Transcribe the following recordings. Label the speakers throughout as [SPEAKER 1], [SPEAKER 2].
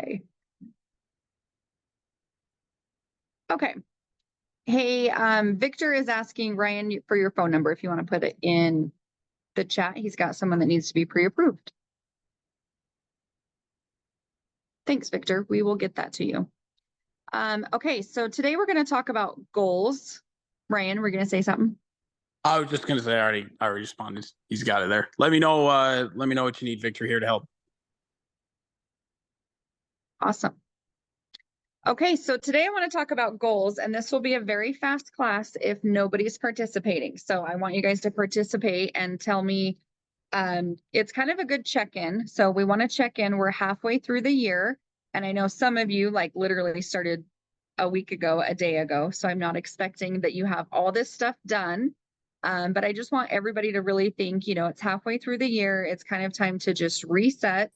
[SPEAKER 1] Okay. Okay. Hey, Victor is asking Ryan for your phone number if you want to put it in the chat. He's got someone that needs to be pre-approved. Thanks, Victor. We will get that to you. Okay, so today we're going to talk about goals. Ryan, we're going to say something?
[SPEAKER 2] I was just gonna say I already responded. He's got it there. Let me know what you need, Victor, here to help.
[SPEAKER 1] Awesome. Okay, so today I want to talk about goals, and this will be a very fast class if nobody's participating. So I want you guys to participate and tell me, it's kind of a good check-in. So we want to check in. We're halfway through the year, and I know some of you like literally started a week ago, a day ago. So I'm not expecting that you have all this stuff done. But I just want everybody to really think, it's halfway through the year. It's kind of time to just reset,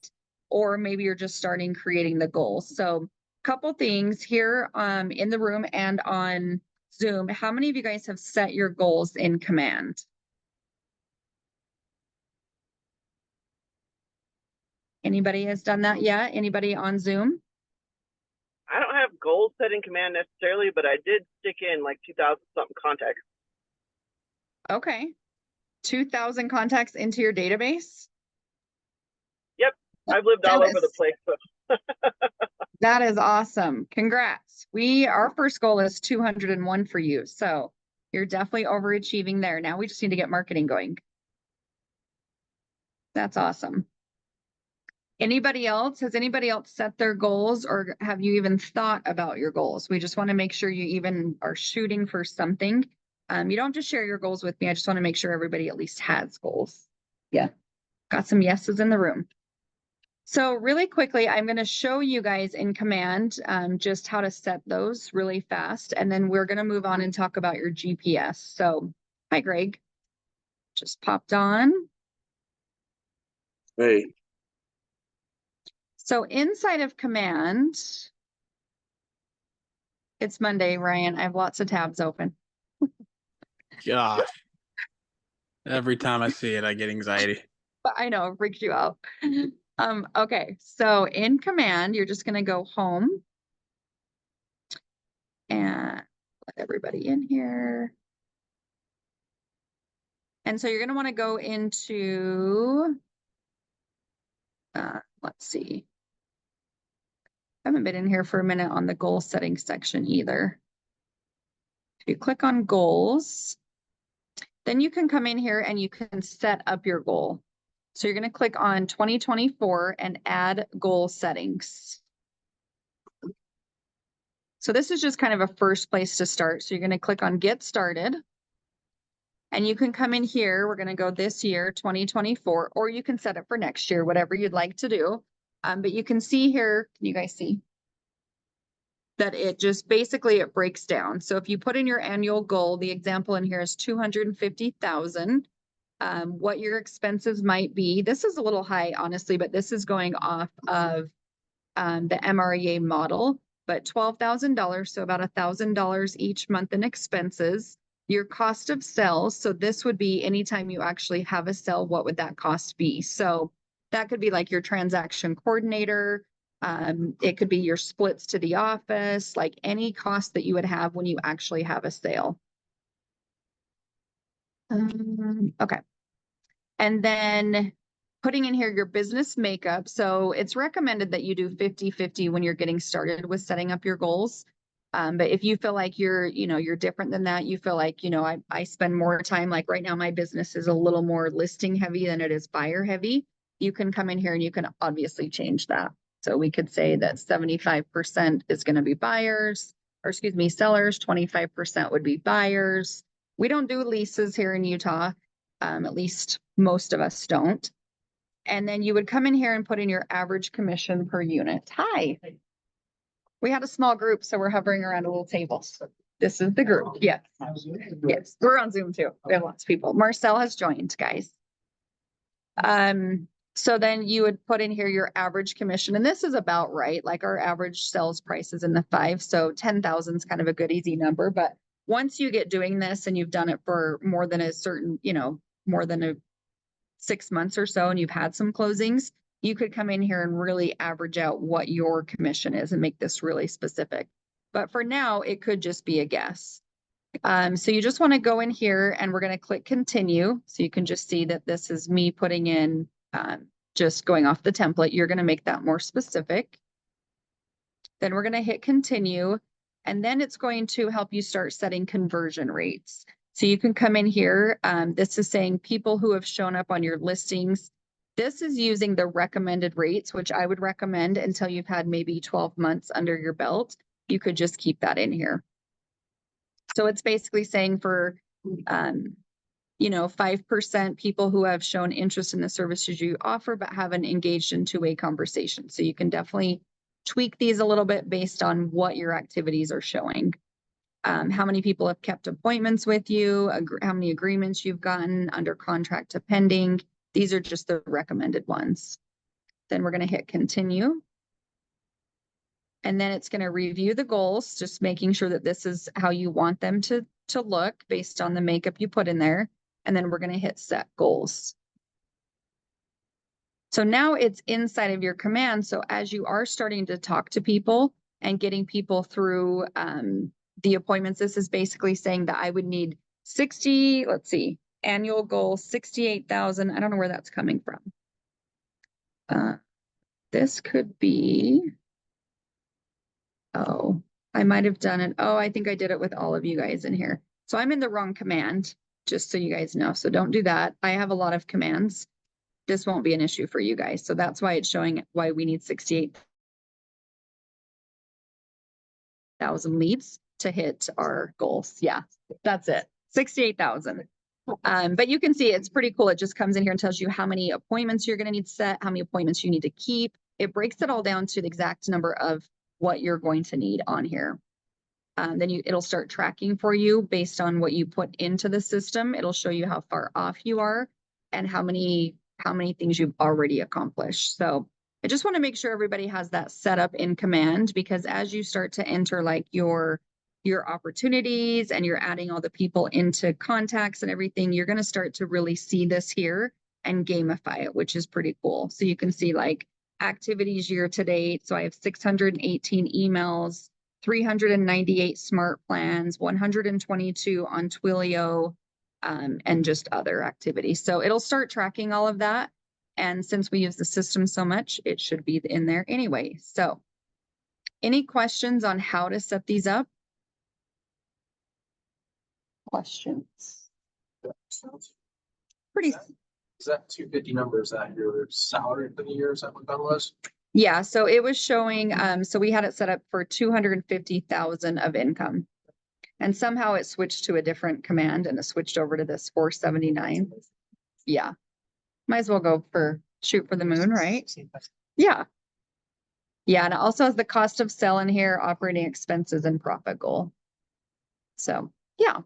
[SPEAKER 1] or maybe you're just starting creating the goals. So couple things here in the room and on Zoom. How many of you guys have set your goals in Command? Anybody has done that yet? Anybody on Zoom?
[SPEAKER 3] I don't have goals set in Command necessarily, but I did stick in like 2,000 something contacts.
[SPEAKER 1] Okay. 2,000 contacts into your database?
[SPEAKER 3] Yep. I've lived all over the place. So.
[SPEAKER 1] That is awesome. Congrats. Our first goal is 201 for you. So you're definitely overachieving there. Now we just need to get marketing going. That's awesome. Anybody else? Has anybody else set their goals, or have you even thought about your goals? We just want to make sure you even are shooting for something. You don't just share your goals with me. I just want to make sure everybody at least has goals. Yeah. Got some yeses in the room. So really quickly, I'm going to show you guys in Command just how to set those really fast. And then we're going to move on and talk about your GPS. So hi, Greg. Just popped on.
[SPEAKER 4] Hey.
[SPEAKER 1] So inside of Command, it's Monday, Ryan. I have lots of tabs open.
[SPEAKER 2] Gosh. Every time I see it, I get anxiety.
[SPEAKER 1] I know, it freaks you out. Okay, so in Command, you're just going to go home and let everybody in here. And so you're going to want to go into, let's see. I haven't been in here for a minute on the goal setting section either. If you click on goals, then you can come in here and you can set up your goal. So you're going to click on 2024 and add goal settings. So this is just kind of a first place to start. So you're going to click on get started. And you can come in here. We're going to go this year, 2024, or you can set it for next year, whatever you'd like to do. But you can see here, can you guys see? That it just basically it breaks down. So if you put in your annual goal, the example in here is 250,000. What your expenses might be. This is a little high, honestly, but this is going off of the MREA model, but $12,000, so about $1,000 each month in expenses. Your cost of sales, so this would be anytime you actually have a sale, what would that cost be? So that could be like your transaction coordinator. It could be your splits to the office, like any cost that you would have when you actually have a sale. Okay. And then putting in here your business makeup. So it's recommended that you do 50-50 when you're getting started with setting up your goals. But if you feel like you're different than that, you feel like, I spend more time, like right now, my business is a little more listing heavy than it is buyer heavy. You can come in here and you can obviously change that. So we could say that 75% is going to be buyers, or excuse me, sellers, 25% would be buyers. We don't do leases here in Utah. At least most of us don't. And then you would come in here and put in your average commission per unit. Hi. We had a small group, so we're hovering around a little table. So this is the group. Yes. Yes. We're on Zoom too. We have lots of people. Marcel has joined, guys. So then you would put in here your average commission, and this is about right. Like our average sales price is in the 5. So 10,000 is kind of a good, easy number. But once you get doing this and you've done it for more than a certain, more than 6 months or so, and you've had some closings, you could come in here and really average out what your commission is and make this really specific. But for now, it could just be a guess. So you just want to go in here and we're going to click continue. So you can just see that this is me putting in, just going off the template. You're going to make that more specific. Then we're going to hit continue. And then it's going to help you start setting conversion rates. So you can come in here. This is saying people who have shown up on your listings. This is using the recommended rates, which I would recommend until you've had maybe 12 months under your belt. You could just keep that in here. So it's basically saying for, 5% people who have shown interest in the services you offer, but haven't engaged in two-way conversation. So you can definitely tweak these a little bit based on what your activities are showing. How many people have kept appointments with you, how many agreements you've gotten under contract to pending. These are just the recommended ones. Then we're going to hit continue. And then it's going to review the goals, just making sure that this is how you want them to look based on the makeup you put in there. And then we're going to hit set goals. So now it's inside of your command. So as you are starting to talk to people and getting people through the appointments, this is basically saying that I would need 60, let's see, annual goal, 68,000. I don't know where that's coming from. This could be, oh, I might have done it. Oh, I think I did it with all of you guys in here. So I'm in the wrong command, just so you guys know. So don't do that. I have a lot of commands. This won't be an issue for you guys. So that's why it's showing why we need 68,000 leads to hit our goals. Yeah, that's it. 68,000. But you can see it's pretty cool. It just comes in here and tells you how many appointments you're going to need set, how many appointments you need to keep. It breaks it all down to the exact number of what you're going to need on here. Then it'll start tracking for you based on what you put into the system. It'll show you how far off you are and how many things you've already accomplished. So I just want to make sure everybody has that set up in command, because as you start to enter like your opportunities and you're adding all the people into contacts and everything, you're going to start to really see this here and gamify it, which is pretty cool. So you can see like activities year to date. So I have 618 emails, 398 smart plans, 122 on Twilio, and just other activities. So it'll start tracking all of that. And since we use the system so much, it should be in there anyway. So any questions on how to set these up? Questions? Pretty.
[SPEAKER 4] Is that 250 numbers that your salary for the year? Is that what that was?
[SPEAKER 1] Yeah, so it was showing, so we had it set up for 250,000 of income. And somehow it switched to a different command and it switched over to this 479. Yeah. Might as well go for shoot for the moon, right? Yeah. Yeah, and it also has the cost of sale in here, operating expenses and profit goal. So, yeah.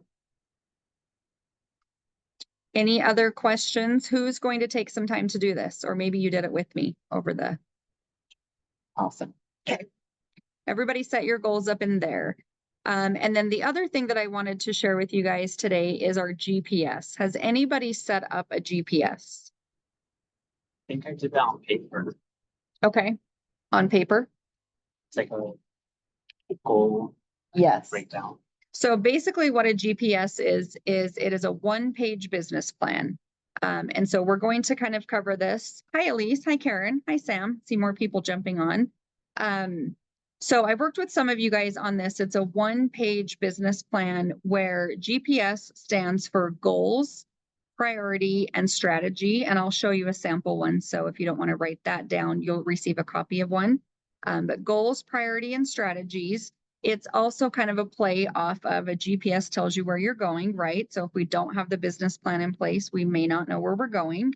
[SPEAKER 1] Any other questions? Who's going to take some time to do this? Or maybe you did it with me over the. Awesome. Okay. Everybody set your goals up in there. And then the other thing that I wanted to share with you guys today is our GPS. Has anybody set up a GPS?
[SPEAKER 5] I think I did that on paper.
[SPEAKER 1] Okay. On paper?
[SPEAKER 5] It's like a goal
[SPEAKER 1] Yes.
[SPEAKER 5] breakdown.
[SPEAKER 1] So basically what a GPS is it is a one-page business plan. And so we're going to kind of cover this. Hi, Elise. Hi, Karen. Hi, Sam. See more people jumping on. So I've worked with some of you guys on this. It's a one-page business plan where GPS stands for goals, priority, and strategy. And I'll show you a sample one. So if you don't want to write that down, you'll receive a copy of one. But goals, priority, and strategies. It's also kind of a play off of a GPS tells you where you're going, right? So if we don't have the business plan in place, we may not know where we're going.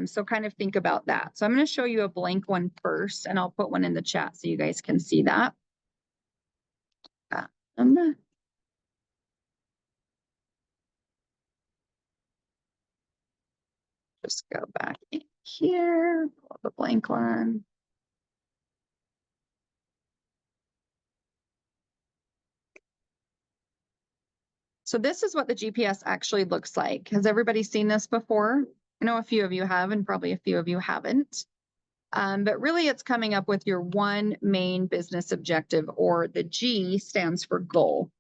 [SPEAKER 1] So kind of think about that. So I'm going to show you a blank one first, and I'll put one in the chat so you guys can see that. Just go back in here, pull the blank one. So this is what the GPS actually looks like. Has everybody seen this before? I know a few of you have, and probably a few of you haven't. But really it's coming up with your one main business objective, or the G stands for goal.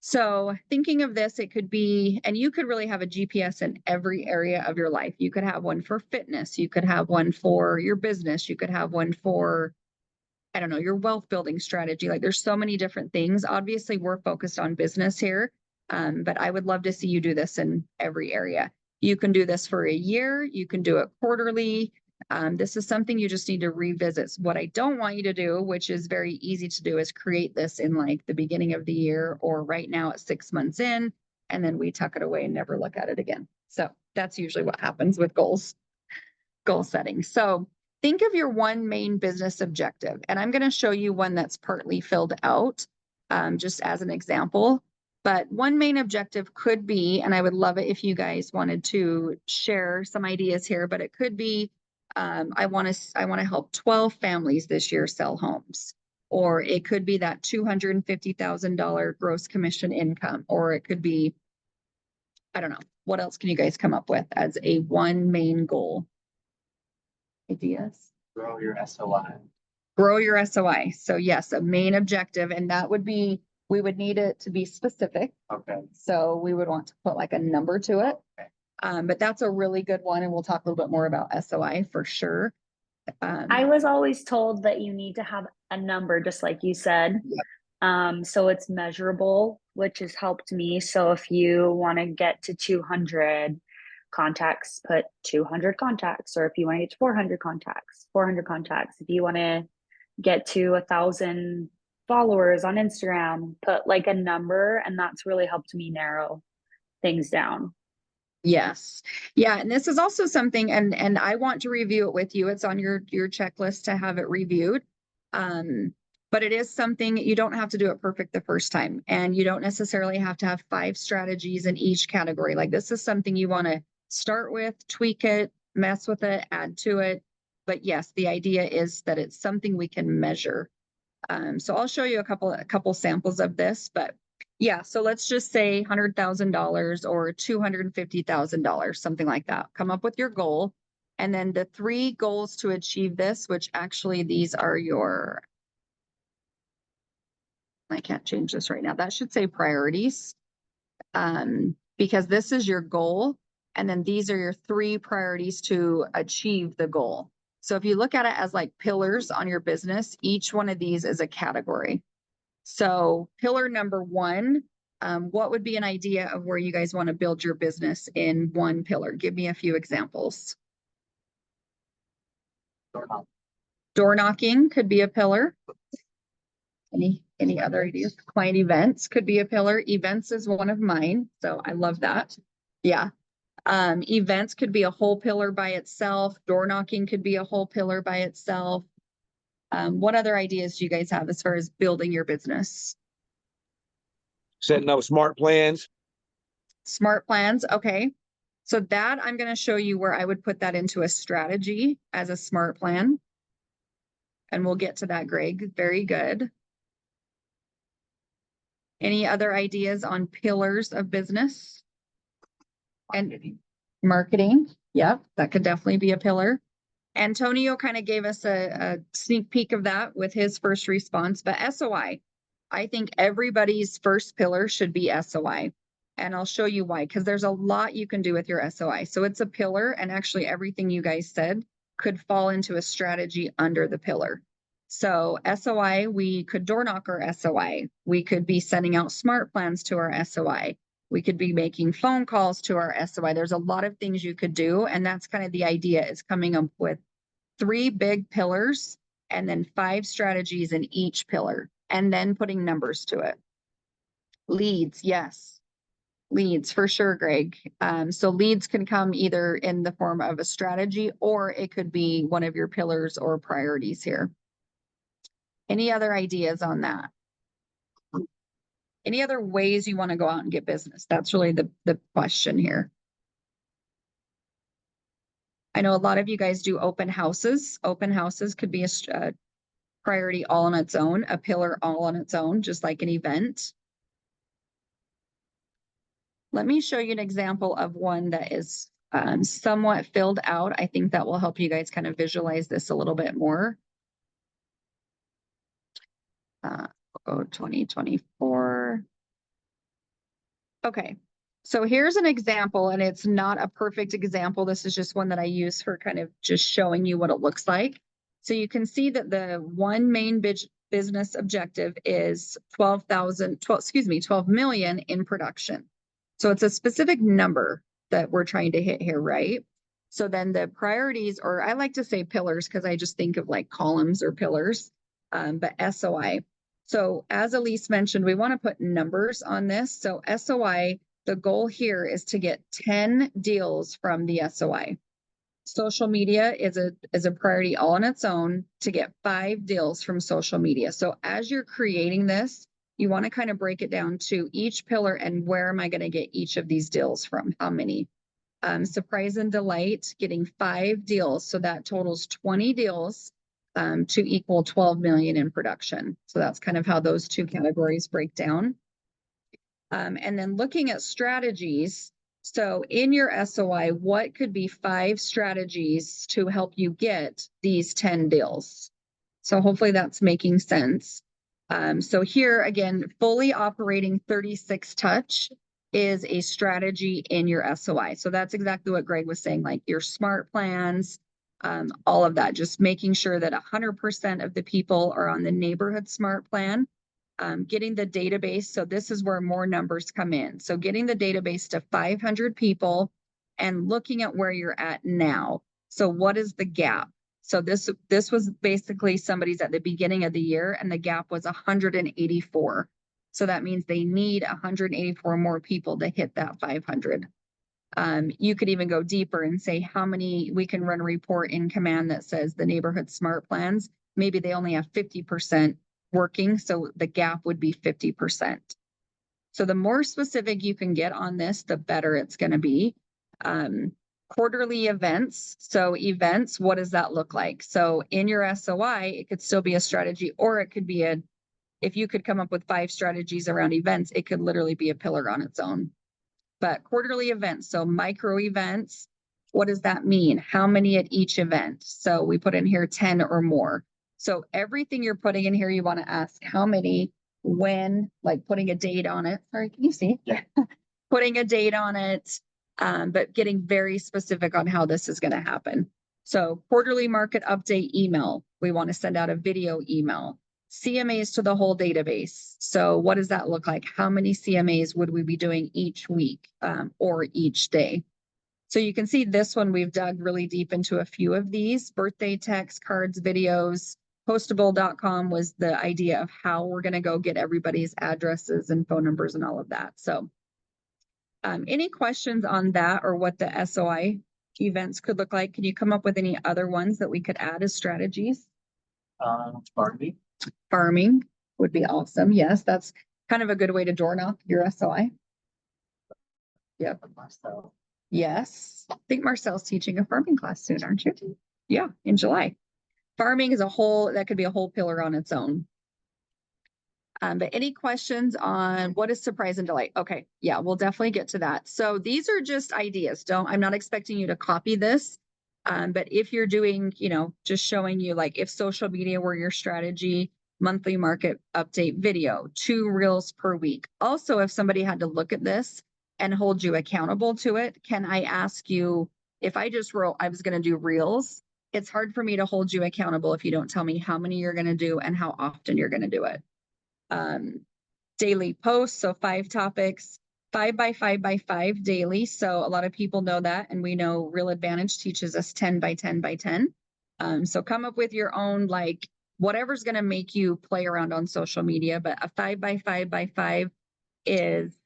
[SPEAKER 1] So thinking of this, it could be, and you could really have a GPS in every area of your life. You could have one for fitness. You could have one for your business. You could have one for, I don't know, your wealth building strategy. Like there's so many different things. Obviously we're focused on business here. But I would love to see you do this in every area. You can do this for a year. You can do it quarterly. This is something you just need to revisit. What I don't want you to do, which is very easy to do, is create this in like the beginning of the year or right now at 6 months in, and then we tuck it away and never look at it again. So that's usually what happens with goals, goal setting. So think of your one main business objective, and I'm going to show you one that's partly filled out just as an example. But one main objective could be, and I would love it if you guys wanted to share some ideas here, but it could be, I want to help 12 families this year sell homes. Or it could be that $250,000 gross commission income, or it could be, I don't know, what else can you guys come up with as a one main goal? Ideas?
[SPEAKER 5] Grow your SOI.
[SPEAKER 1] Grow your SOI. So yes, a main objective, and that would be, we would need it to be specific.
[SPEAKER 5] Okay.
[SPEAKER 1] So we would want to put like a number to it.
[SPEAKER 5] Okay.
[SPEAKER 1] But that's a really good one. And we'll talk a little bit more about SOI for sure.
[SPEAKER 6] I was always told that you need to have a number, just like you said.
[SPEAKER 1] Yep.
[SPEAKER 6] So it's measurable, which has helped me. So if you want to get to 200 contacts, put 200 contacts. Or if you want to get to 400 contacts, 400 contacts. If you want to get to 1,000 followers on Instagram, put like a number, and that's really helped me narrow things down.
[SPEAKER 1] Yes. Yeah. And this is also something, and I want to review it with you. It's on your checklist to have it reviewed. But it is something, you don't have to do it perfect the first time, and you don't necessarily have to have 5 strategies in each category. Like this is something you want to start with, tweak it, mess with it, add to it. But yes, the idea is that it's something we can measure. So I'll show you a couple samples of this, but yeah, so let's just say $100,000 or $250,000, something like that. Come up with your goal. And then the 3 goals to achieve this, which actually these are your, I can't change this right now. That should say priorities, because this is your goal. And then these are your 3 priorities to achieve the goal. So if you look at it as like pillars on your business, each one of these is a category. So pillar number 1, what would be an idea of where you guys want to build your business in one pillar? Give me a few examples. Door knocking could be a pillar. Any other ideas? Client events could be a pillar. Events is one of mine, so I love that. Yeah. Events could be a whole pillar by itself. Door knocking could be a whole pillar by itself. What other ideas do you guys have as far as building your business?
[SPEAKER 7] Setting up smart plans.
[SPEAKER 1] Smart plans. Okay. So that I'm going to show you where I would put that into a strategy as a smart plan. And we'll get to that, Greg. Very good. Any other ideas on pillars of business? And marketing. Yep, that could definitely be a pillar. Antonio kind of gave us a sneak peek of that with his first response, but SOI, I think everybody's first pillar should be SOI. And I'll show you why, because there's a lot you can do with your SOI. So it's a pillar, and actually everything you guys said could fall into a strategy under the pillar. So SOI, we could door knock our SOI. We could be sending out smart plans to our SOI. We could be making phone calls to our SOI. There's a lot of things you could do. And that's kind of the idea, is coming up with 3 big pillars and then 5 strategies in each pillar, and then putting numbers to it. Leads, yes. Leads for sure, Greg. So leads can come either in the form of a strategy, or it could be one of your pillars or priorities here. Any other ideas on that? Any other ways you want to go out and get business? That's really the question here. I know a lot of you guys do open houses. Open houses could be a priority all on its own, a pillar all on its own, just like an event. Let me show you an example of one that is somewhat filled out. I think that will help you guys kind of visualize this a little bit more. We'll go 2024. Okay, so here's an example, and it's not a perfect example. This is just one that I use for kind of just showing you what it looks like. So you can see that the one main business objective is 12 million in production. So it's a specific number that we're trying to hit here, right? So then the priorities, or I like to say pillars because I just think of like columns or pillars, but SOI. So as Elise mentioned, we want to put numbers on this. So SOI, the goal here is to get 10 deals from the SOI. Social media is a priority all on its own to get 5 deals from social media. So as you're creating this, you want to kind of break it down to each pillar and where am I going to get each of these deals from? How many? Surprise and delight, getting 5 deals. So that totals 20 deals to equal 12 million in production. So that's kind of how those two categories break down. And then looking at strategies. So in your SOI, what could be 5 strategies to help you get these 10 deals? So hopefully that's making sense. So here again, fully operating 36 touch is a strategy in your SOI. So that's exactly what Greg was saying, like your smart plans, all of that, just making sure that 100% of the people are on the neighborhood smart plan. Getting the database. So this is where more numbers come in. So getting the database to 500 people and looking at where you're at now. So what is the gap? So this was basically somebody's at the beginning of the year and the gap was 184. So that means they need 184 more people to hit that 500. You could even go deeper and say how many, we can run a report in command that says the neighborhood smart plans, maybe they only have 50% working, so the gap would be 50%. So the more specific you can get on this, the better it's going to be. Quarterly events. So events, what does that look like? So in your SOI, it could still be a strategy, or it could be if you could come up with 5 strategies around events, it could literally be a pillar on its own. But quarterly events, so micro events, what does that mean? How many at each event? So we put in here 10 or more. So everything you're putting in here, you want to ask how many, when, like putting a date on it. Sorry, can you see?
[SPEAKER 5] Yeah.
[SPEAKER 1] Putting a date on it, but getting very specific on how this is going to happen. So quarterly market update email, we want to send out a video email. CMAs to the whole database. So what does that look like? How many CMAs would we be doing each week or each day? So you can see this one, we've dug really deep into a few of these. Birthday texts, cards, videos. Postable.com was the idea of how we're going to go get everybody's addresses and phone numbers and all of that. So any questions on that or what the SOI events could look like? Can you come up with any other ones that we could add as strategies?
[SPEAKER 5] Barbie.
[SPEAKER 1] Farming would be awesome. Yes, that's kind of a good way to door knock your SOI. Yep.
[SPEAKER 5] Myself.
[SPEAKER 1] Yes. I think Marcel's teaching a farming class soon, aren't you? Yeah, in July. Farming is that could be a whole pillar on its own. But any questions on what is surprise and delight? Okay, yeah, we'll definitely get to that. So these are just ideas. I'm not expecting you to copy this. But if you're doing, just showing you like if social media were your strategy, monthly market update video, 2 reels per week. Also, if somebody had to look at this and hold you accountable to it, can I ask you, if I just wrote, I was going to do reels, it's hard for me to hold you accountable if you don't tell me how many you're going to do and how often you're going to do it. Daily posts, so 5 topics, 5 by 5 by 5 daily. So a lot of people know that, and we know Real Advantage teaches us 10 by 10 by 10. So come up with your own, like whatever's going to make you play around on social media, but a 5 by 5 by 5 is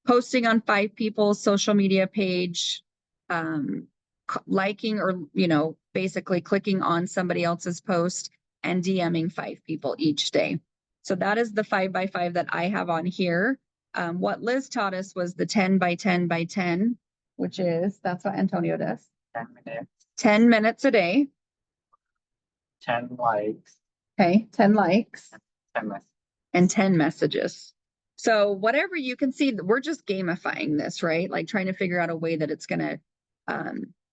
[SPEAKER 1] posting on 5 people's social media page, liking or, basically clicking on somebody else's post and DMing 5 people each day. So that is the 5 by 5 that I have on here. What Liz taught us was the 10 by 10 by 10, that's what Antonio does.
[SPEAKER 5] 10 minutes.
[SPEAKER 1] 10 minutes a day.
[SPEAKER 5] 10 likes.
[SPEAKER 1] Okay, 10 likes.
[SPEAKER 5] 10 messages.
[SPEAKER 1] And 10 messages. So whatever you can see, we're just gamifying this, right? Like trying to figure out a way that it's gonna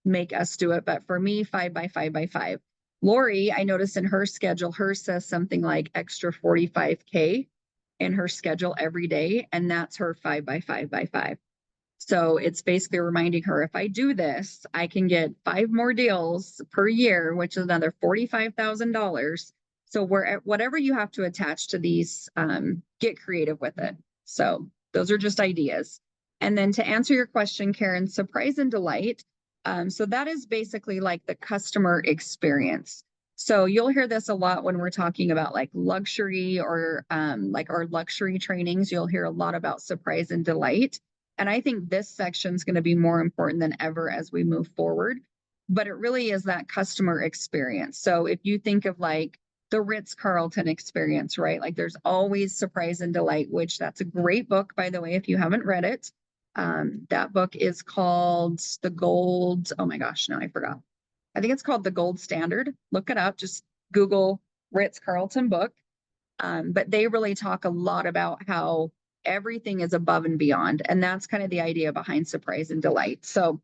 [SPEAKER 1] make us do it. But for me, 5 by 5 by 5. Lori, I noticed in her schedule, hers says something like extra 45K in her schedule every day, and that's her 5 by 5 by 5. So it's basically reminding her, if I do this, I can get 5 more deals per year, which is another $45,000. So whatever you have to attach to these, get creative with it. So those are just ideas. And then to answer your question, Karen, surprise and delight. So that is basically like the customer experience. So you'll hear this a lot when we're talking about like luxury or like our luxury trainings. You'll hear a lot about surprise and delight. And I think this section is going to be more important than ever as we move forward. But it really is that customer experience. So if you think of like the Ritz-Carlton experience, right? Like there's always surprise and delight, which that's a great book, by the way, if you haven't read it. That book is called The Gold. Oh my gosh, no, I forgot. I think it's called The Gold Standard. Look it up. Just Google Ritz-Carlton book. But they really talk a lot about how everything is above and beyond. And that's kind of the idea behind surprise and delight. So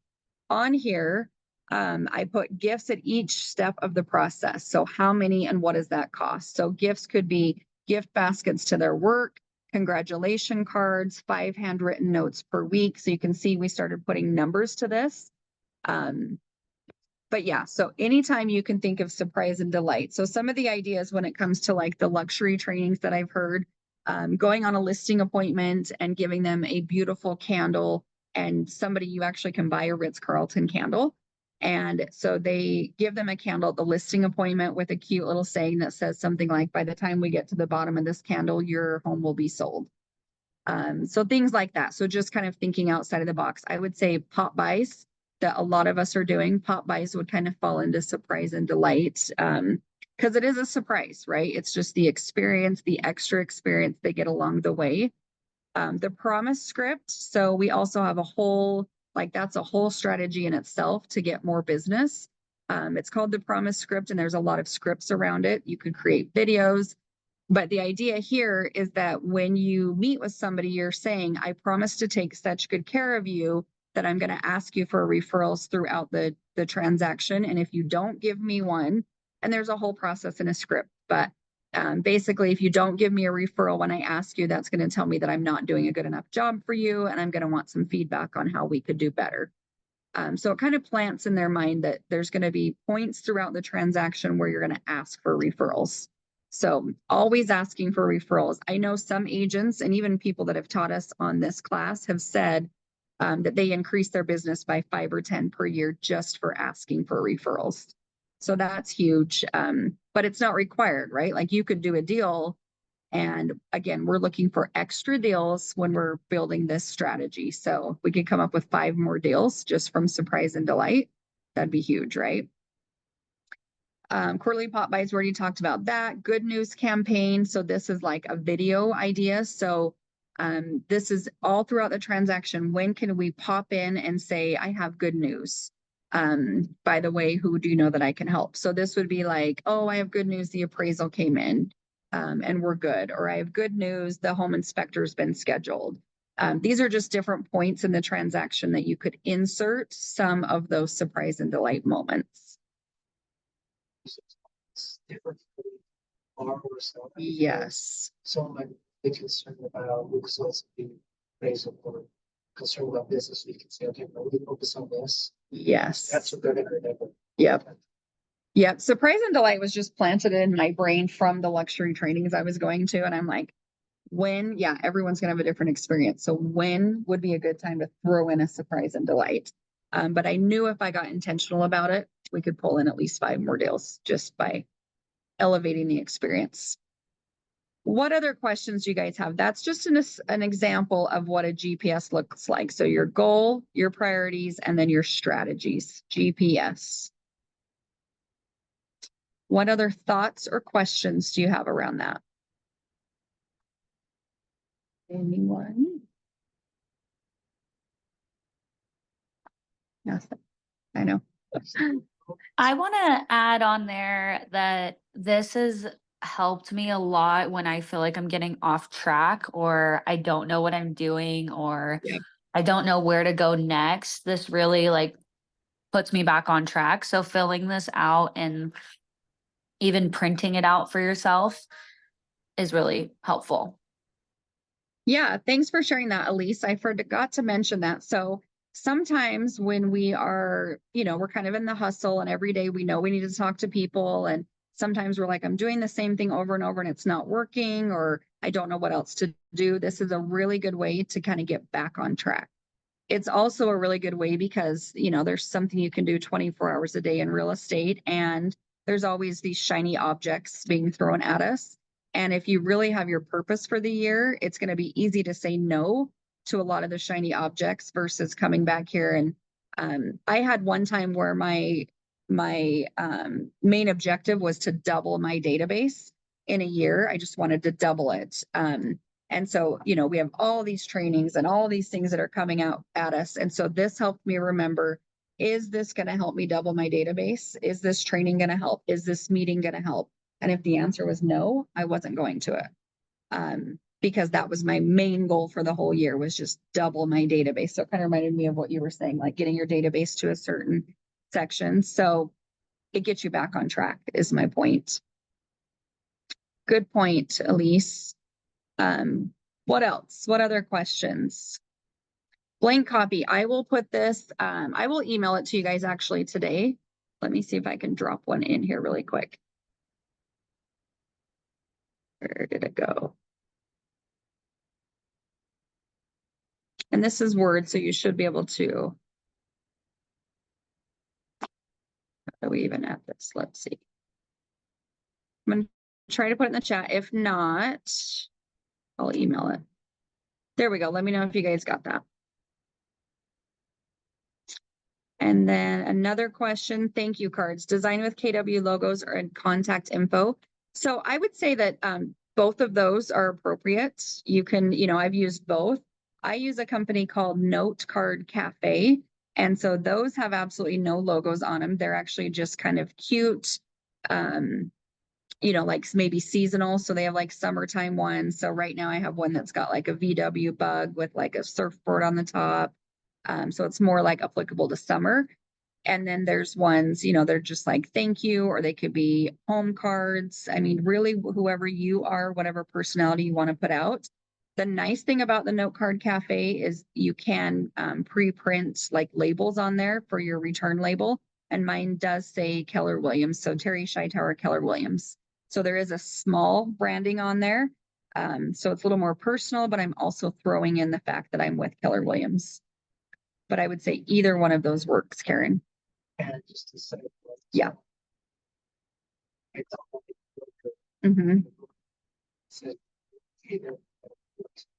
[SPEAKER 1] on here, I put gifts at each step of the process. So how many and what does that cost? So gifts could be gift baskets to their work, congratulation cards, 5 handwritten notes per week. So you can see we started putting numbers to this. But yeah, so anytime you can think of surprise and delight. So some of the ideas when it comes to like the luxury trainings that I've heard, going on a listing appointment and giving them a beautiful candle, and somebody, you actually can buy a Ritz-Carlton candle. And so they give them a candle at the listing appointment with a cute little saying that says something like, by the time we get to the bottom of this candle, your home will be sold. So things like that. So just kind of thinking outside of the box. I would say pop buys that a lot of us are doing. Pop buys would kind of fall into surprise and delight, because it is a surprise, right? It's just the experience, the extra experience they get along the way. The promise script. So we also have a whole, like that's a whole strategy in itself to get more business. It's called the promise script, and there's a lot of scripts around it. You could create videos. But the idea here is that when you meet with somebody, you're saying, I promise to take such good care of you that I'm going to ask you for referrals throughout the transaction. And if you don't give me one, and there's a whole process in a script, but basically, if you don't give me a referral when I ask you, that's going to tell me that I'm not doing a good enough job for you. And I'm going to want some feedback on how we could do better. So it kind of plants in their mind that there's going to be points throughout the transaction where you're going to ask for referrals. So always asking for referrals. I know some agents and even people that have taught us on this class have said that they increase their business by 5 or 10 per year just for asking for referrals. So that's huge. But it's not required, right? Like you could do a deal. And again, we're looking for extra deals when we're building this strategy. So we could come up with 5 more deals just from surprise and delight. That'd be huge, right? Quarterly pop buys, we already talked about that. Good news campaign. So this is like a video idea. So this is all throughout the transaction. When can we pop in and say, I have good news? By the way, who do you know that I can help? So this would be like, oh, I have good news. The appraisal came in and we're good. Or I have good news. The home inspector's been scheduled. These are just different points in the transaction that you could insert some of those surprise and delight moments.
[SPEAKER 5] It's different for borrowers.
[SPEAKER 1] Yes.
[SPEAKER 5] Someone might be concerned about results being appraisal or concerned about business. We can say, okay, well, we focus on this.
[SPEAKER 1] Yes.
[SPEAKER 5] That's what they're going to remember.
[SPEAKER 1] Yep. Yep. Surprise and delight was just planted in my brain from the luxury trainings I was going to. And I'm like, when, yeah, everyone's going to have a different experience. So when would be a good time to throw in a surprise and delight? But I knew if I got intentional about it, we could pull in at least 5 more deals just by elevating the experience. What other questions do you guys have? That's just an example of what a GPS looks like. So your goal, your priorities, and then your strategies, GPS. What other thoughts or questions do you have around that? Anyone? Yes, I know.
[SPEAKER 8] I want to add on there that this is
[SPEAKER 6] helped me a lot when I feel like I'm getting off track or I don't know what I'm doing or
[SPEAKER 1] Yeah.
[SPEAKER 6] I don't know where to go next. This really like puts me back on track. So filling this out and even printing it out for yourself is really helpful.
[SPEAKER 1] Yeah, thanks for sharing that, Elise. I forgot to mention that. So sometimes when we are, we're kind of in the hustle and every day we know we need to talk to people. And sometimes we're like, I'm doing the same thing over and over and it's not working, or I don't know what else to do. This is a really good way to kind of get back on track. It's also a really good way because, there's something you can do 24 hours a day in real estate, and there's always these shiny objects being thrown at us. And if you really have your purpose for the year, it's going to be easy to say no to a lot of the shiny objects versus coming back here. And I had one time where my main objective was to double my database in a year. I just wanted to double it. And so, we have all these trainings and all these things that are coming out at us. And so this helped me remember, is this going to help me double my database? Is this training going to help? Is this meeting going to help? And if the answer was no, I wasn't going to it. Because that was my main goal for the whole year, was just double my database. So it kind of reminded me of what you were saying, like getting your database to a certain section. So it gets you back on track is my point. Good point, Elise. What else? What other questions? Blank copy. I will put this, I will email it to you guys actually today. Let me see if I can drop one in here really quick. Where did it go? And this is Word, so you should be able to. How do we even add this? Let's see. I'm going to try to put it in the chat. If not, I'll email it. There we go. Let me know if you guys got that. And then another question, thank you cards, design with KW logos or contact info. So I would say that both of those are appropriate. You can, I've used both. I use a company called Note Card Cafe. And so those have absolutely no logos on them. They're actually just kind of cute, like maybe seasonal. So they have like summertime ones. So right now I have one that's got like a VW bug with like a surfboard on the top. So it's more like applicable to summer. And then there's ones, they're just like, thank you, or they could be home cards. I mean, really, whoever you are, whatever personality you want to put out. The nice thing about the Note Card Cafe is you can pre-print like labels on there for your return label. And mine does say Keller Williams. So Teri Scheitower, Keller Williams. So there is a small branding on there. So it's a little more personal, but I'm also throwing in the fact that I'm with Keller Williams. But I would say either one of those works, Karen.
[SPEAKER 5] And just to say.
[SPEAKER 1] Yeah.
[SPEAKER 5] It's
[SPEAKER 1] Mm-hmm.
[SPEAKER 5] either.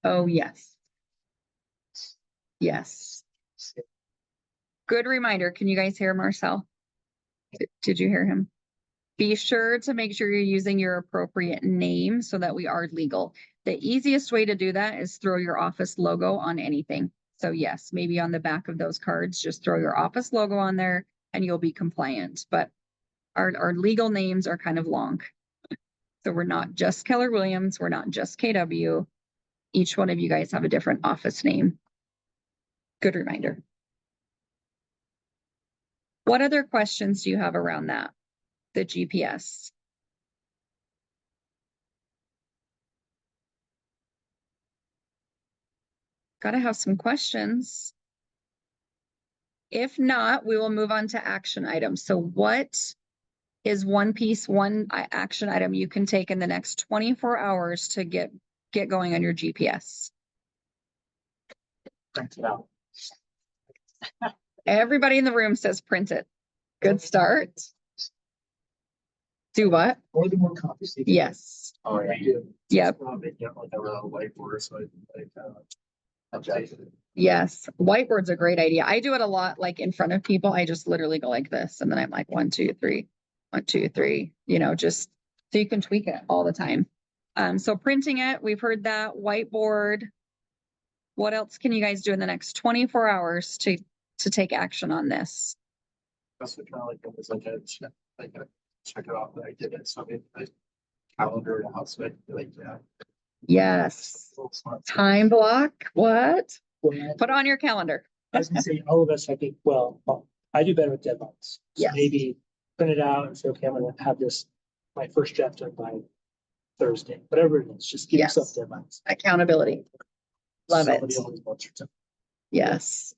[SPEAKER 1] Oh, yes. Yes. Good reminder. Can you guys hear Marcel? Did you hear him? Be sure to make sure you're using your appropriate name so that we are legal. The easiest way to do that is throw your office logo on anything. So yes, maybe on the back of those cards, just throw your office logo on there and you'll be compliant. But our legal names are kind of long. So we're not just Keller Williams. We're not just KW. Each one of you guys have a different office name. Good reminder. What other questions do you have around that? The GPS. Gotta have some questions. If not, we will move on to action items. So what is one action item you can take in the next 24 hours to get going on your GPS?
[SPEAKER 5] Print it out.
[SPEAKER 1] Everybody in the room says print it. Good start. Do what?
[SPEAKER 5] More than one copy. So you can-
[SPEAKER 1] Yes.
[SPEAKER 5] Oh, yeah.
[SPEAKER 1] Yep.
[SPEAKER 4] Probably get like a real whiteboard, so like, update it.
[SPEAKER 1] Yes. Whiteboard's a great idea. I do it a lot, like in front of people. I just literally go like this. And then I'm like, 1, 2, 3, 1, 2, 3, just so you can tweak it all the time. So printing it, we've heard that. Whiteboard. What else can you guys do in the next 24 hours to take action on this?
[SPEAKER 4] That's what kind of like, it was like a check it off that I did it, so I calendar and house, so I feel like, yeah.
[SPEAKER 1] Yes. Time block, what?
[SPEAKER 5] Well,
[SPEAKER 1] Put on your calendar.
[SPEAKER 5] I was gonna say, all of us, I think, well, I do better with deadlines. So
[SPEAKER 1] Yes.
[SPEAKER 5] maybe print it out and say, okay, I'm gonna have this, my first draft done by Thursday, whatever it is, just give yourself
[SPEAKER 1] Yes.
[SPEAKER 5] deadlines.
[SPEAKER 1] Accountability. Love it.
[SPEAKER 5] Somebody always wants your time.
[SPEAKER 1] Yes.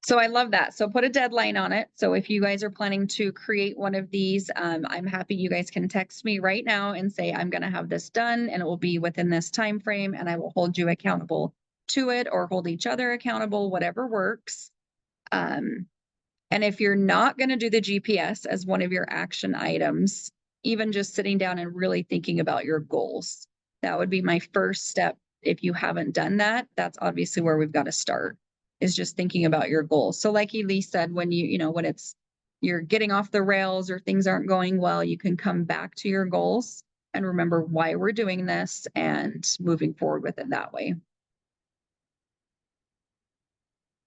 [SPEAKER 1] So I love that. So put a deadline on it. So if you guys are planning to create one of these, I'm happy you guys can text me right now and say, I'm going to have this done and it will be within this time frame and I will hold you accountable to it or hold each other accountable, whatever works. And if you're not going to do the GPS as one of your action items, even just sitting down and really thinking about your goals, that would be my first step. If you haven't done that, that's obviously where we've got to start, is just thinking about your goals. So like Elise said, when when you're getting off the rails or things aren't going well, you can come back to your goals and remember why we're doing this and moving forward with it that way.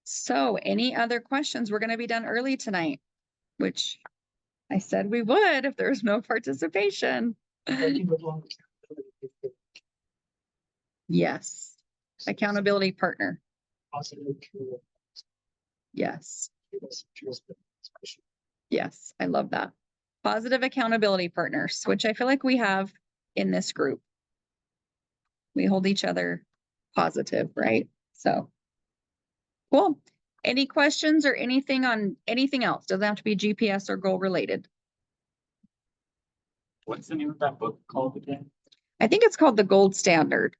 [SPEAKER 1] So any other questions? We're going to be done early tonight, which I said we would if there's no participation.
[SPEAKER 5] Working with long accountability,
[SPEAKER 1] Yes. Accountability partner.
[SPEAKER 5] positive, true,
[SPEAKER 1] Yes.
[SPEAKER 5] especially.
[SPEAKER 1] Yes. I love that. Positive accountability partners, which I feel like we have in this group. We hold each other positive, right? So cool. Any questions or anything on anything else? Doesn't have to be GPS or goal related.
[SPEAKER 4] What's the name of that book called again?
[SPEAKER 1] I think it's called the Gold Standard.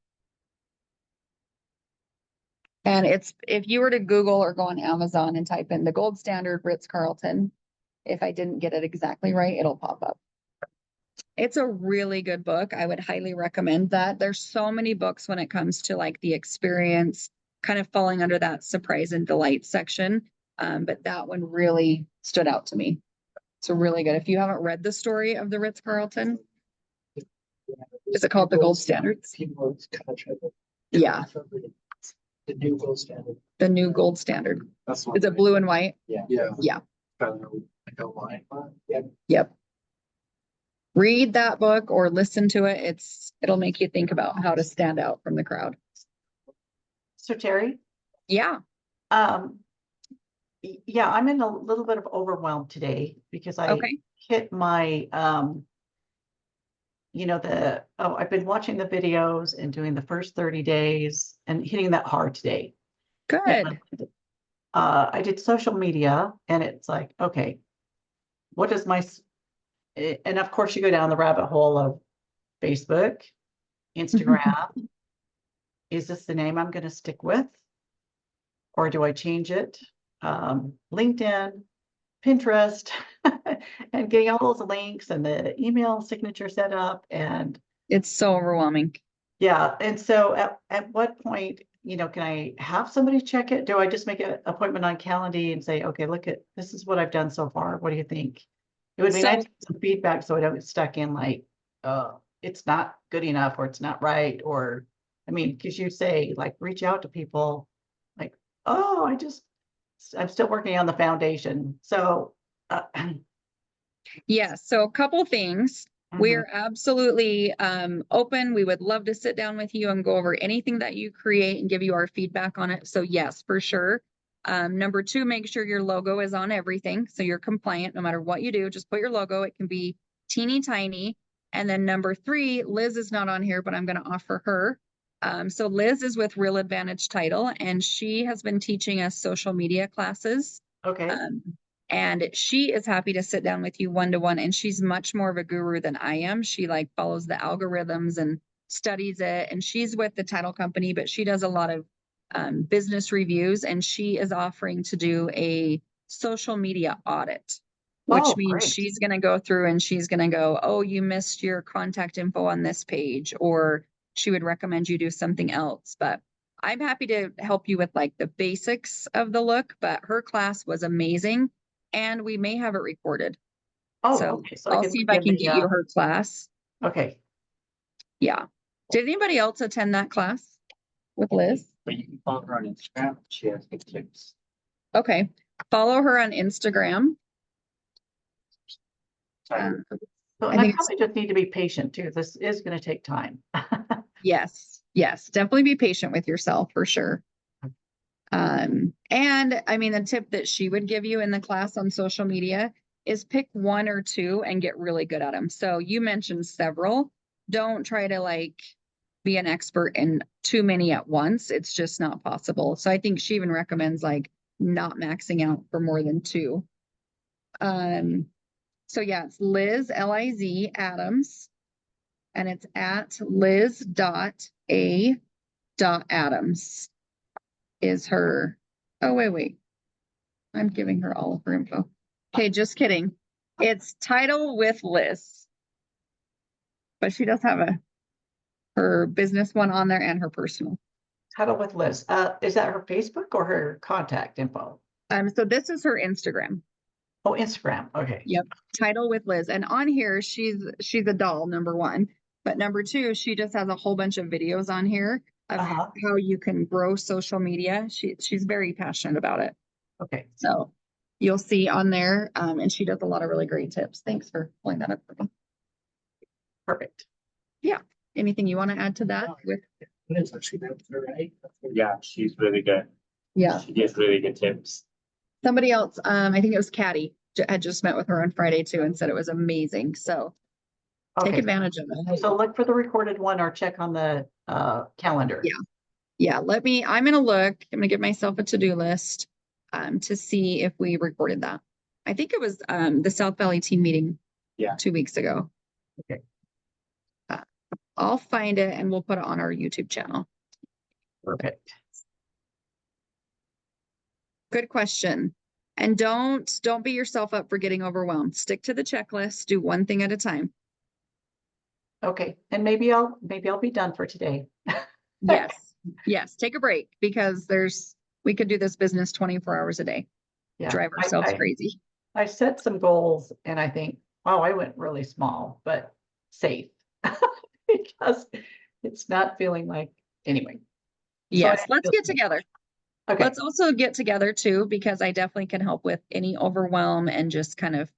[SPEAKER 1] And it's, if you were to Google or go on Amazon and type in the Gold Standard Ritz-Carlton, if I didn't get it exactly right, it'll pop up. It's a really good book. I would highly recommend that. There's so many books when it comes to like the experience, kind of falling under that surprise and delight section. But that one really stood out to me. It's a really good. If you haven't read the story of the Ritz-Carlton, is it called the Gold Standard?
[SPEAKER 5] People kind of try to.
[SPEAKER 1] Yeah.
[SPEAKER 5] The new gold standard.
[SPEAKER 1] The new Gold Standard.
[SPEAKER 4] That's
[SPEAKER 1] Is it blue and white?
[SPEAKER 4] Yeah.
[SPEAKER 1] Yeah.
[SPEAKER 4] Kind of like a line.
[SPEAKER 1] Yep. Read that book or listen to it. It'll make you think about how to stand out from the crowd.
[SPEAKER 8] So Terry,
[SPEAKER 1] Yeah.
[SPEAKER 8] yeah, I'm in a little bit of overwhelm today because I
[SPEAKER 1] Okay.
[SPEAKER 8] hit my, I've been watching the videos and doing the first 30 days and hitting that hard today.
[SPEAKER 1] Good.
[SPEAKER 8] And, I did social media and it's like, okay, what is and of course you go down the rabbit hole of Facebook, Instagram. Is this the name I'm going to stick with? Or do I change it? LinkedIn, Pinterest, and getting all those links and the email signature set up. And
[SPEAKER 1] It's so overwhelming.
[SPEAKER 8] yeah. And so at what point, can I have somebody check it? Do I just make an appointment on Calendly and say, okay, look at, this is what I've done so far. What do you think? It would be
[SPEAKER 1] So-
[SPEAKER 8] nice to get some feedback so I don't get stuck in like, it's not good enough or it's not right. Or, because you say like, reach out to people like, oh, I'm still working on the foundation. So,
[SPEAKER 1] Yeah. So a couple things.
[SPEAKER 8] mhm.
[SPEAKER 1] We're absolutely open. We would love to sit down with you and go over anything that you create and give you our feedback on it. So yes, for sure. Number two, make sure your logo is on everything. So you're compliant no matter what you do. Just put your logo. It can be teeny tiny. And then number three, Liz is not on here, but I'm going to offer her. So Liz is with Real Advantage Title, and she has been teaching us social media classes.
[SPEAKER 8] Okay.
[SPEAKER 1] And she is happy to sit down with you one-to-one, and she's much more of a guru than I am. She like follows the algorithms and studies it, and she's with the title company, but she does a lot of business reviews, and she is offering to do a social media audit, which
[SPEAKER 8] Oh,
[SPEAKER 1] means
[SPEAKER 8] great.
[SPEAKER 1] she's going to go through and she's going to go, oh, you missed your contact info on this page, or she would recommend you do something else. But I'm happy to help you with like the basics of the look, but her class was amazing. And we may have it recorded.
[SPEAKER 8] Oh,
[SPEAKER 1] So
[SPEAKER 8] okay. So
[SPEAKER 1] I'll
[SPEAKER 8] can
[SPEAKER 1] see if I
[SPEAKER 8] give
[SPEAKER 1] can
[SPEAKER 8] the,
[SPEAKER 1] get you her class.
[SPEAKER 8] okay.
[SPEAKER 1] Yeah. Did anybody else attend that class with Liz?
[SPEAKER 4] But you can follow her on Instagram. She has good tips.
[SPEAKER 1] Okay. Follow her on Instagram.
[SPEAKER 8] So,
[SPEAKER 1] I
[SPEAKER 8] and I
[SPEAKER 1] think
[SPEAKER 8] probably just need to be patient too. This is gonna take time.
[SPEAKER 1] yes, yes, definitely be patient with yourself for sure. And I mean, the tip that she would give you in the class on social media is pick one or two and get really good at them. So you mentioned several. Don't try to like be an expert in too many at once. It's just not possible. So I think she even recommends like not maxing out for more than two. So yeah, it's Liz, Liz Adams, and it's at liz.a.adams is her. Oh, wait. I'm giving her all of her info. Okay, just kidding. It's title with Liz. But she does have her business one on there and her personal.
[SPEAKER 8] Huddle with Liz. Is that her Facebook or her contact info?
[SPEAKER 1] So this is her Instagram.
[SPEAKER 8] Oh, Instagram. Okay.
[SPEAKER 1] Yep. Title with Liz. And on here, she's a doll, number one. But number two, she just has a whole bunch of videos on here of
[SPEAKER 8] Uh-huh.
[SPEAKER 1] how you can grow social media. She's very passionate about it.
[SPEAKER 8] Okay.
[SPEAKER 1] So you'll see on there. And she does a lot of really great tips. Thanks for pulling that up for me.
[SPEAKER 8] Perfect.
[SPEAKER 1] Anything you want to add to that with?
[SPEAKER 5] It's actually been right.
[SPEAKER 9] Yeah, she's really good.
[SPEAKER 1] Yeah.
[SPEAKER 9] She gives really good tips.
[SPEAKER 1] Somebody else, I think it was Caddy, had just met with her on Friday too and said it was amazing. So take
[SPEAKER 8] Okay.
[SPEAKER 1] advantage of it.
[SPEAKER 8] So look for the recorded one or check on the calendar.
[SPEAKER 1] Yeah. Yeah. I'm going to look, I'm going to give myself a to-do list to see if we recorded that. I think it was the South Valley team meeting.
[SPEAKER 9] Yeah.
[SPEAKER 1] 2 weeks ago.
[SPEAKER 8] Okay.
[SPEAKER 1] I'll find it and we'll put it on our YouTube channel.
[SPEAKER 8] Perfect.
[SPEAKER 1] Good question. And don't beat yourself up for getting overwhelmed. Stick to the checklist, do one thing at a time.
[SPEAKER 8] Okay. And maybe I'll be done for today.
[SPEAKER 1] Yes. Yes. Take a break because we could do this business 24 hours a day.
[SPEAKER 8] Yeah.
[SPEAKER 1] Drive ourselves crazy.
[SPEAKER 8] I set some goals and I think, oh, I went really small, but safe because it's not feeling like anyway.
[SPEAKER 1] Yes. Let's get together.
[SPEAKER 8] Okay.
[SPEAKER 1] Let's also get together too, because I definitely can help with any overwhelm and just kind of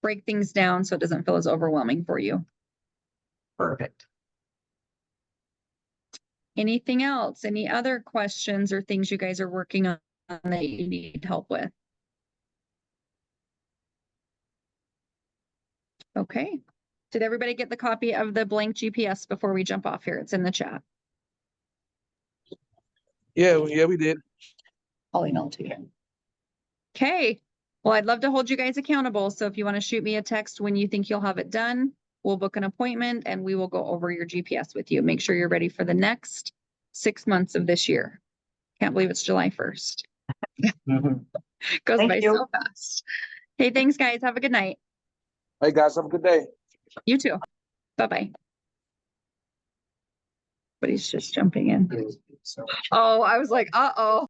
[SPEAKER 1] break things down so it doesn't feel as overwhelming for you.
[SPEAKER 8] Perfect.
[SPEAKER 1] Anything else? Any other questions or things you guys are working on that you need help with? Okay. Did everybody get the copy of the blank GPS before we jump off here? It's in the chat.
[SPEAKER 7] Yeah, we did.
[SPEAKER 1] I'll email it to you. Okay. Well, I'd love to hold you guys accountable. So if you want to shoot me a text when you think you'll have it done, we'll book an appointment and we will go over your GPS with you. Make sure you're ready for the next 6 months of this year. Can't believe it's July 1st. Goes
[SPEAKER 8] Thank
[SPEAKER 1] by
[SPEAKER 8] you.
[SPEAKER 1] so fast. Hey, thanks guys. Have a good night.
[SPEAKER 7] Hey guys, have a good day.
[SPEAKER 1] You too. Bye-bye. But he's just jumping in.
[SPEAKER 5] So.
[SPEAKER 1] Oh, I was like, uh-oh.